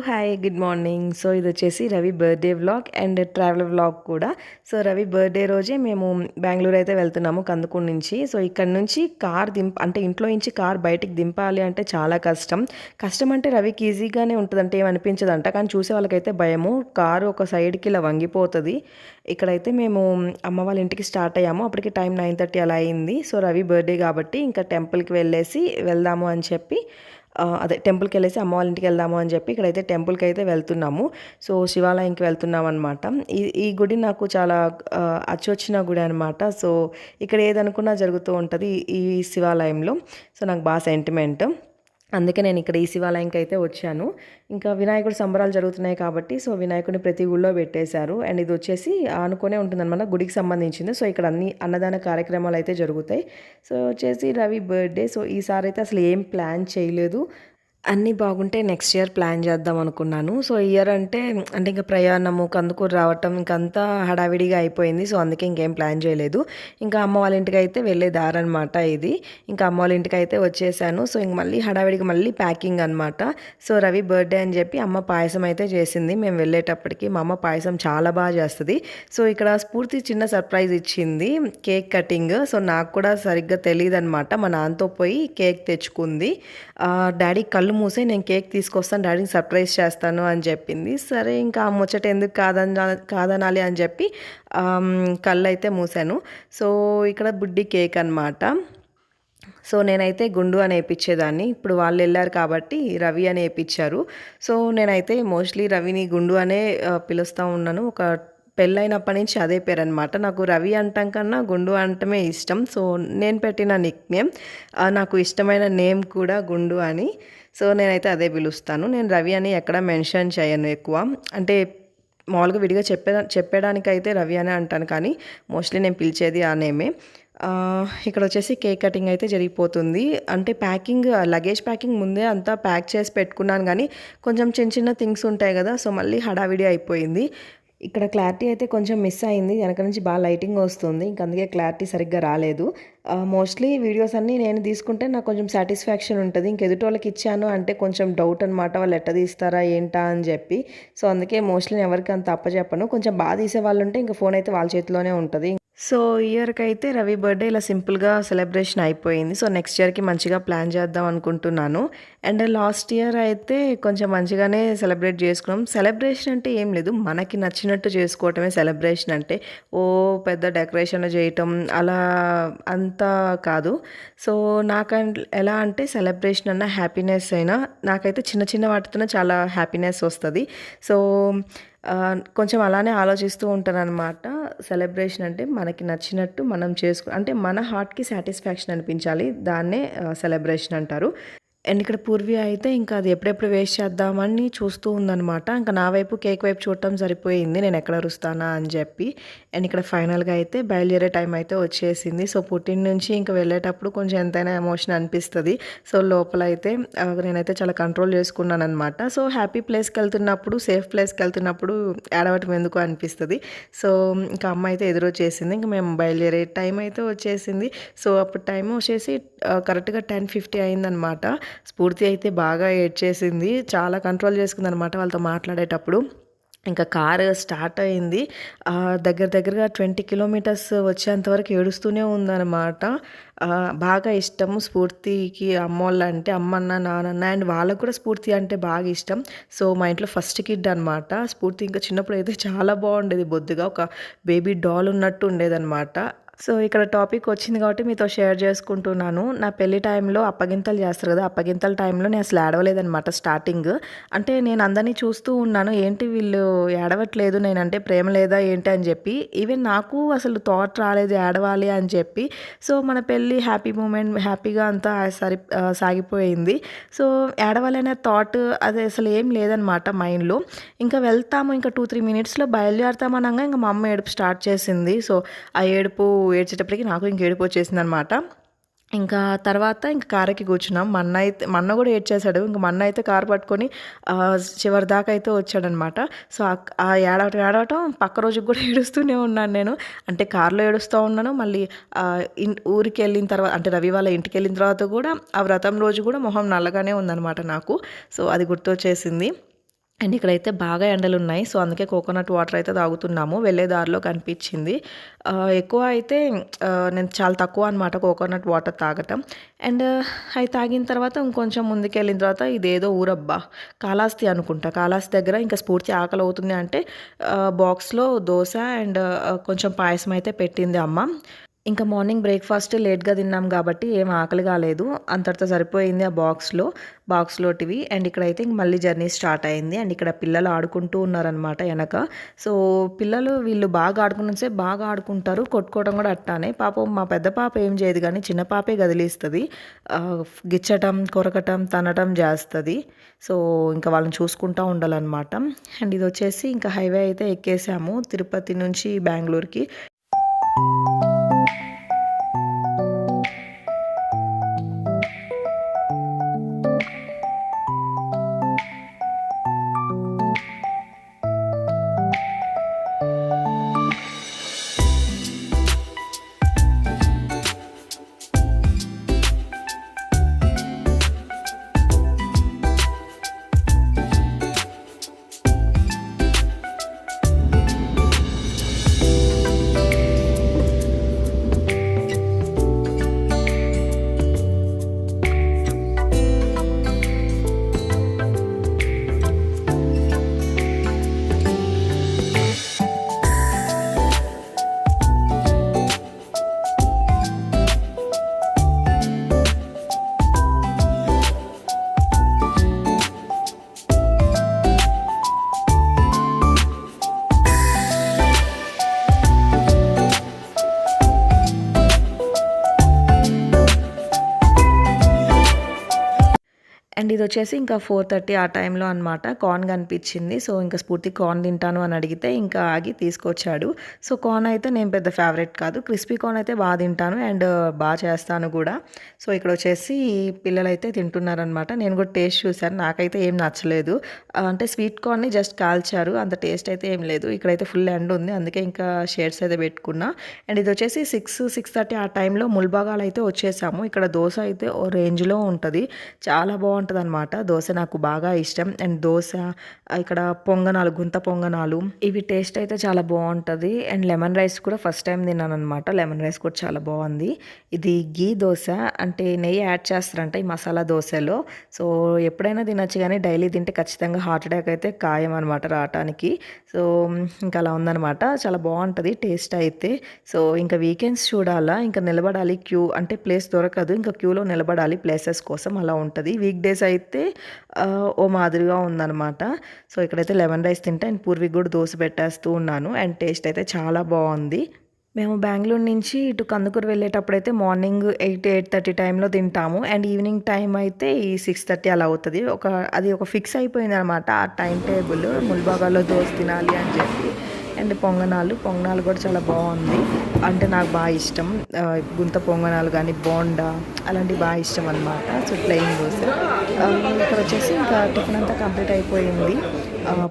Hi good morning. So ఇది వచ్చేసి Ravi birthday vlog and travel vlog కూడా. సో రవి బర్త్డే రోజే మేము బెంగళూరు అయితే వెళ్తున్నాము కందుకూరు నుంచి. సో ఇక్కడ నుంచి కార్ అంటే ఇంట్లో నుంచి కార్ బయటికి దింపాలి అంటే చాలా కష్టం. కష్టం అంటే రవికి ఈజీగానే ఉంటుంది, అంటే ఏమనిపించదంట, కానీ చూసే వాళ్ళకైతే భయము. కారు ఒక సైడ్కి ఇలా వంగిపోతుంది. ఇక్కడైతే మేము అమ్మ వాళ్ళ ఇంటికి స్టార్ట్ అయ్యాము. అప్పటికి టైం 9:30 అలా అయింది. సో రవి బర్త్డే కాబట్టి ఇంకా టెంపుల్కి వెళ్ళేసి వెళ్దాము అని చెప్పి అదే టెంపుల్కి వెళ్ళేసి అమ్మ వాళ్ళ ఇంటికి వెళ్దాము అని చెప్పి ఇక్కడైతే టెంపుల్కి అయితే వెళ్తున్నాము. సో శివాలయంకి వెళ్తున్నాం అనమాట. ఈ ఈ గుడి నాకు చాలా అచ్చొచ్చిన గుడి అనమాట. సో ఇక్కడ ఏదనుకున్నా జరుగుతూ ఉంటుంది ఈ శివాలయంలో. సో నాకు బాగా సెంటిమెంట్, అందుకే నేను ఇక్కడ ఈ శివాలయంకి అయితే వచ్చాను. ఇంకా వినాయకుడి సంబరాలు జరుగుతున్నాయి కాబట్టి సో వినాయకుడిని ప్రతి ఊళ్ళో పెట్టేశారు. అండ్ ఇది వచ్చేసి ఆనుకొనే ఉంటుందన్నమాట, గుడికి సంబంధించింది. సో ఇక్కడ అన్ని అన్నదాన కార్యక్రమాలు అయితే జరుగుతాయి. సో వచ్చేసి రవి బర్త్డే. సో ఈసారి అయితే అసలు ఏం ప్లాన్ చేయలేదు. అన్నీ బాగుంటే నెక్స్ట్ ఇయర్ ప్లాన్ చేద్దాం అనుకున్నాను. సో ఇయర్ అంటే ఇంకా ప్రయాణము కందుకూరు రావటం ఇంకంతా హడావిడిగా అయిపోయింది. సో అందుకే ఇంకేం ప్లాన్ చేయలేదు. ఇంకా అమ్మ వాళ్ళ ఇంటికి అయితే వెళ్ళే దారనమాట ఇది. ఇంకా అమ్మ వాళ్ళ ఇంటికి అయితే వచ్చేసాను. సో ఇంక మళ్ళీ హడావిడిగా మళ్ళీ ప్యాకింగ్ అనమాట. సో రవి బర్త్డే అని చెప్పి అమ్మ పాయసం అయితే చేసింది. మేము వెళ్ళేటప్పటికి మా అమ్మ పాయసం చాలా బాగా చేస్తుంది. సో ఇక్కడ స్ఫూర్తి చిన్న సర్ప్రైజ్ ఇచ్చింది, కేక్ కటింగ్. సో నాకు కూడా సరిగ్గా తెలియదు అనమాట. మా నాన్నతో పోయి కేక్ తెచ్చుకుంది. డాడీ కళ్ళు మూసే నేను కేక్ తీసుకొస్తాను, డాడీని సర్ప్రైజ్ చేస్తాను అని చెప్పింది. సరే ఇంకా ఆ ముచ్చట ఎందుకు కాదనాలి అని చెప్పి కళ్ళు అయితే మూసాను. సో ఇక్కడ బుడ్డి కేక్ అనమాట. సో నేనైతే గుండు అని వేయించేదాన్ని. ఇప్పుడు వాళ్ళు వెళ్ళారు కాబట్టి రవి అని వేయించారు. సో నేనైతే మోస్ట్లీ రవిని గుండు అనే పిలుస్తూ ఉన్నాను. ఒక పెళ్ళైనప్పటి నుంచి అదే పేరు అనమాట. నాకు రవి అంటాం కన్నా గుండు అంటమే ఇష్టం. సో నేను పెట్టిన నిక్ నేమ్, నాకు ఇష్టమైన నేమ్ కూడా గుండు అని. సో నేనైతే అదే పిలుస్తాను. నేను రవి అని ఎక్కడ మెన్షన్ చేయను ఎక్కువ. అంటే మామూలుగా విడిగా చెప్పడానికైతే రవి అనే అంటాను, కానీ మోస్ట్లీ నేను పిలిచేది ఆ నేమే. ఇక్కడ వచ్చేసి కేక్ కటింగ్ అయితే జరిగిపోతుంది. అంటే ప్యాకింగ్, లగేజ్ ప్యాకింగ్ ముందే అంతా ప్యాక్ చేసి పెట్టుకున్నాను, కానీ కొంచెం చిన్న చిన్న థింగ్స్ ఉంటాయి కదా, సో మళ్ళీ హడావిడి అయిపోయింది. ఇక్కడ క్లారిటీ అయితే కొంచెం మిస్ అయింది. వెనక నుంచి బాగా లైటింగ్ వస్తుంది, ఇంక అందుకే క్లారిటీ సరిగ్గా రాలేదు. మోస్ట్లీ వీడియోస్ అన్నీ నేను తీసుకుంటే నాకు కొంచెం సాటిస్ఫాక్షన్ ఉంటుంది. ఇంక ఎదుటి వాళ్ళకి ఇచ్చాను అంటే కొంచెం డౌట్ అనమాట, వాళ్ళు ఎట్ట తీస్తారా ఏంటా అని చెప్పి. సో అందుకే మోస్ట్లీ నేను ఎవరికి అంత అప్పచెప్పను. కొంచెం బాగా తీసే వాళ్ళు ఉంటే ఇంకా ఫోన్ అయితే వాళ్ళ చేతిలోనే ఉంటుంది. సో ఇయర్కి అయితే రవి బర్త్డే ఇలా సింపుల్గా సెలబ్రేషన్ అయిపోయింది. సో నెక్స్ట్ ఇయర్కి మంచిగా ప్లాన్ చేద్దాం అనుకుంటున్నాను. అండ్ లాస్ట్ ఇయర్ అయితే కొంచెం మంచిగానే సెలబ్రేట్ చేసుకున్నాం. సెలబ్రేషన్ అంటే ఏం లేదు, మనకి నచ్చినట్టు చేసుకోవటమే సెలబ్రేషన్ అంటే. ఓ పెద్ద డెకరేషన్ చేయటం అలా అంతా కాదు. సో నాకు ఎలా అంటే సెలబ్రేషన్ అన్న హ్యాపీనెస్ అయినా నాకైతే చిన్న చిన్న వాటితోనే చాలా హ్యాపీనెస్ వస్తుంది. సో కొంచెం అలానే ఆలోచిస్తూ ఉంటానన్నమాట. సెలబ్రేషన్ అంటే మనకి నచ్చినట్టు మనం అంటే మన హార్ట్కి సాటిస్ఫాక్షన్ అనిపించాలి, దాన్నే సెలబ్రేషన్ అంటారు. అండ్ ఇక్కడ పూర్వి అయితే ఇంకా అది ఎప్పుడెప్పుడు వేస్ట్ చేద్దామని చూస్తూ ఉందనమాట. ఇంకా నా వైపు కేక్ వైపు చూడటం సరిపోయింది, నేను ఎక్కడ రుస్తానా అని చెప్పి. అండ్ ఇక్కడ ఫైనల్గా అయితే బయలుదేరే టైం అయితే వచ్చేసింది. సో పుట్టిన నుంచి ఇంకా వెళ్ళేటప్పుడు కొంచెం ఎంతైనా ఎమోషన్ అనిపిస్తుంది. సో లోపల అయితే నేనైతే చాలా కంట్రోల్ చేసుకున్నాను అనమాట. సో హ్యాపీ ప్లేస్కి వెళ్తున్నప్పుడు, సేఫ్ ప్లేస్కి వెళ్తున్నప్పుడు ఏడవటం ఎందుకు అనిపిస్తుంది. సో ఇంకా అమ్మ అయితే ఎదురొచ్చేసింది. ఇంకా మేము బయలుదేరే టైం అయితే వచ్చేసింది. సో అప్పుడు టైం వచ్చేసి కరెక్ట్గా 10:50 అయిందనమాట. స్ఫూర్తి అయితే బాగా ఏడ్చేసింది, చాలా కంట్రోల్ చేసుకుంది అనమాట వాళ్ళతో మాట్లాడేటప్పుడు. ఇంకా కారు స్టార్ట్ అయింది, దగ్గరగా 20 కిలోమీటర్స్ వచ్చేంతవరకు ఏడుస్తూనే ఉందన్నమాట. బాగా ఇష్టము స్ఫూర్తికి అమ్మోళ్ళంటే, అమ్మన్న నాన్నన్న, అండ్ వాళ్ళకు కూడా స్ఫూర్తి అంటే బాగా ఇష్టం. సో మా ఇంట్లో ఫస్ట్ కిడ్ అనమాట స్ఫూర్తి. ఇంకా చిన్నప్పుడు అయితే చాలా బాగుండేది, బొద్దుగా ఒక బేబీ డాల్ ఉన్నట్టు ఉండేదన్నమాట. సో ఇక్కడ టాపిక్ వచ్చింది కాబట్టి మీతో షేర్ చేసుకుంటున్నాను. నా పెళ్లి టైంలో అప్పగింతలు చేస్తారు కదా, అప్పగింతల టైంలో నేను అసలు ఏడవలేదనమాట స్టార్టింగ్. అంటే నేను అందరినీ చూస్తూ ఉన్నాను, ఏంటి వీళ్ళు ఏడవట్లేదు, నేనంటే ప్రేమ లేదా ఏంటి అని చెప్పి. ఈవెన్ నాకు అసలు థాట్ రాలేదు ఏడవాలి అని చెప్పి. సో మన పెళ్ళి హ్యాపీ మూమెంట్, హ్యాపీగా అంతా సాగిపోయింది. సో ఏడవాలనే థాట్ అది అసలు ఏం లేదనమాట మైండ్లో. ఇంకా వెళ్తాము, ఇంకా 2-3 మినిట్స్లో బయలుదేరుతామనగా ఇంకా మా అమ్మ ఏడుపు స్టార్ట్ చేసింది. సో ఆ ఏడుపు ఏడ్చేటప్పటికి నాకు ఇంక ఏడుపు వచ్చేసింది అనమాట. ఇంకా తర్వాత ఇంకా కారుకి కూర్చున్నాం. మా అన్న కూడా ఏడ్చేశాడు. ఇంకా మా అన్న అయితే కారు పట్టుకొని చివరి దాకా అయితే వచ్చాడనమాట. సో ఆ ఏడవటం పక్క రోజుకి కూడా ఏడుస్తూనే ఉన్నాను నేను. అంటే కారులో ఏడుస్తూ ఉన్నాను, మళ్ళీ ఊరికి వెళ్ళిన తర్వాత అంటే రవి వాళ్ళ ఇంటికి వెళ్ళిన తర్వాత కూడా ఆ వ్రతం రోజు కూడా మొహం నల్లగానే ఉందనమాట నాకు. సో అది గుర్తొచ్చేసింది. అండ్ ఇక్కడైతే బాగా ఎండలున్నాయి. సో, అందుకే కోకోనట్ వాటర్ అయితే తాగుతున్నాము. వెళ్ళే దారిలో కనిపించింది. ఎక్కువ అయితే నేను చాలా తక్కువ అనమాట కోకోనట్ వాటర్ తాగటం. అండ్ అయి తాగిన తర్వాత ఇంకొంచెం ముందుకెళ్ళిన తర్వాత ఇదేదో ఊరబ్బా! కాళహస్తి అనుకుంటా. కాళహస్తి దగ్గర ఇంకా స్ఫూర్తి ఆకలవుతుంది అంటే బాక్స్‌లో దోస అండ్ కొంచెం పాయసం అయితే పెట్టింది అమ్మ. ఇంకా మార్నింగ్ బ్రేక్‌ఫాస్ట్ లేట్‌గా తిన్నాం గాబట్టి ఏం ఆకలి గాలేదు. అంతటితో సరిపోయింది ఆ బాక్స్‌లోటివి. అండ్ ఇక్కడైతే ఇంక మళ్ళీ జర్నీ స్టార్ట్ అయింది. అండ్ ఇక్కడ పిల్లలు ఆడుకుంటూ ఉన్నారనమాట ఎనక. సో, పిల్లలు వీళ్ళు బాగా ఆడుకున్నంత సేపు బాగా ఆడుకుంటారు. కొట్టుకోవడం గూడా అట్టానే. పాపం మా పెద్ద పాప ఏం చేయదు గానీ, చిన్న పాపే గదిలిస్తది. గిచ్చటం, కొరకటం, తనటం జేస్తది. సో, ఇంకా వాళ్ళని చూసుకుంటా ఉండాలనమాట. అండ్ ఇదొచ్చేసి ఇంకా హైవే అయితే ఎక్కేసాము తిరుపతి నుంచి బెంగుళూరుకి. అండ్ ఇదొచ్చేసి ఇంకా 4:30 ఆ టైంలో అనమాట. కార్న్ కనిపించింది. సో, ఇంకా స్ఫూర్తి కార్న్ తింటాను అని అడిగితే ఇంకా ఆగి తీసుకొచ్చాడు. సో, కార్న్ అయితే నేను పెద్ద ఫేవరెట్ కాదు. క్రిస్పీ కార్న్ అయితే బా తింటాను అండ్ బా చేస్తాను గూడా. సో, ఇక్కడొచ్చేసి పిల్లలైతే తింటున్నారనమాట. నేను కూడా టేస్ట్ చూసాను. నాకైతే ఏం నచ్చలేదు. అంటే స్వీట్ కార్న్‌ని జస్ట్ కాల్చారు. అంత టేస్ట్ అయితే ఏం లేదు. ఇక్కడైతే ఫుల్ ఎండ ఉంది. అందుకే ఇంకా షేడ్స్ అయితే పెట్టుకున్నా. అండ్ ఇదొచ్చేసి 6:30 ఆ టైంలో ముల్బాగాలైతే వచ్చేసాము. ఇక్కడ దోస అయితే ఓ రేంజ్‌లో ఉంటది. చాలా బావుంటదనమాట. దోస నాకు బాగా ఇష్టం. అండ్ దోస ఇక్కడ పొంగనాలు, గుంత పొంగనాలు ఇవి టేస్ట్ అయితే చాలా బావుంటది. అండ్ లెమన్ రైస్ కూడా ఫస్ట్ టైం తిన్నాననమాట. లెమన్ రైస్ కూడా చాలా బావుంది. ఇది ఘీ దోస అంటే నెయ్యి యాడ్ చేస్తారంట ఈ మసాలా దోసలో. సో, ఎప్పుడైనా తినొచ్చు గానీ డైలీ తింటే ఖచ్చితంగా హార్ట్ అటాక్ అయితే ఖాయం అనమాట రావటానికి. సో, ఇంకా అలా ఉందనమాట. చాలా బావుంటది టేస్ట్ అయితే. సో, ఇంకా వీకెండ్స్ చూడాలా, ఇంకా నిలబడాలి క్యూ అంటే ప్లేస్ దొరకదు. ఇంకా క్యూలో నిలబడాలి ప్లేసెస్ కోసం అలా ఉంటది. వీక్ డేస్ అయితే ఓ మాదిరిగా ఉందనమాట. సో, ఇక్కడైతే లెమన్ రైస్ తింటే అండ్ పూర్వీకి కూడా దోస పెట్టేస్తూ ఉన్నాను. అండ్ టేస్ట్ అయితే చాలా బావుంది. మేము బెంగుళూరు నుంచి ఇటు కందుకూరు వెళ్ళేటప్పుడైతే మార్నింగ్ 8, 8:30 టైంలో తింటాము. అండ్ ఈవినింగ్ టైం అయితే ఈ 6:30 అలా అవుతది. అది ఒక ఫిక్స్ అయిపోయిందనమాట ఆ టైం టేబుల్. ముల్బాగాలో దోస తినాలి అని చెప్పి. అండ్ పొంగనాలు కూడా చాలా బావుంది. అంటే నాకు బాగా ఇష్టం. గుంత పొంగనాలు గానీ, బోండా అలాంటివి బాగా ఇష్టం అనమాట. So, plain dosa. ఇక్కడొచ్చేసి ఇంకా టిఫిన్ అంతా కంప్లీట్ అయిపోయింది.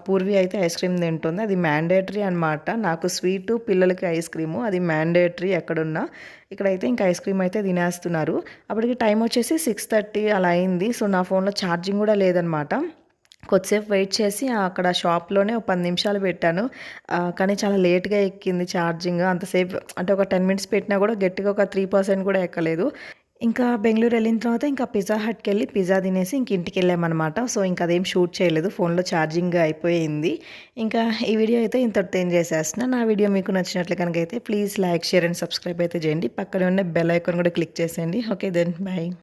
పూర్వి అయితే ఐస్ క్రీమ్ తింటుంది. అది మ్యాండేటరీ అనమాట. నాకు స్వీటు, పిల్లలకి ఐస్ క్రీము అది మ్యాండేటరీ ఎక్కడున్నా. ఇక్కడైతే ఇంకా ఐస్ క్రీమ్ అయితే తినేస్తున్నారు. అప్పటికి టైం వచ్చేసి 6:30 అలా అయింది. సో, నా ఫోన్‌లో ఛార్జింగ్ కూడా లేదనమాట. కొద్దిసేపు వెయిట్ చేసి అక్కడ షాప్‌లోనే ఒక 10 నిమిషాలు పెట్టాను. కానీ చాలా లేట్‌గా ఎక్కింది ఛార్జింగ్. అంతసేపు అంటే ఒక 10 మినిట్స్ పెట్టినా కూడా గట్టిగా ఒక 3% కూడా ఎక్కలేదు. ఇంకా బెంగుళూరు వెళ్ళిన తర్వాత ఇంకా పిజ్జా హట్‌కెళ్ళి పిజ్జా తినేసి ఇంక ఇంటికెళ్ళామనమాట. సో, ఇంక అదేం షూట్ చేయలేదు. ఫోన్‌లో ఛార్జింగ్ అయిపోయింది. ఇంకా ఈ వీడియో అయితే ఇంతటితో ఎండ్ చేసేస్తున్నా. నా వీడియో మీకు నచ్చినట్లు కనుక అయితే please like, share and subscribe అయితే చేయండి. పక్కనే ఉన్న బెల్ ఐకాన్ కూడా క్లిక్ చేసేయండి. Okay then by.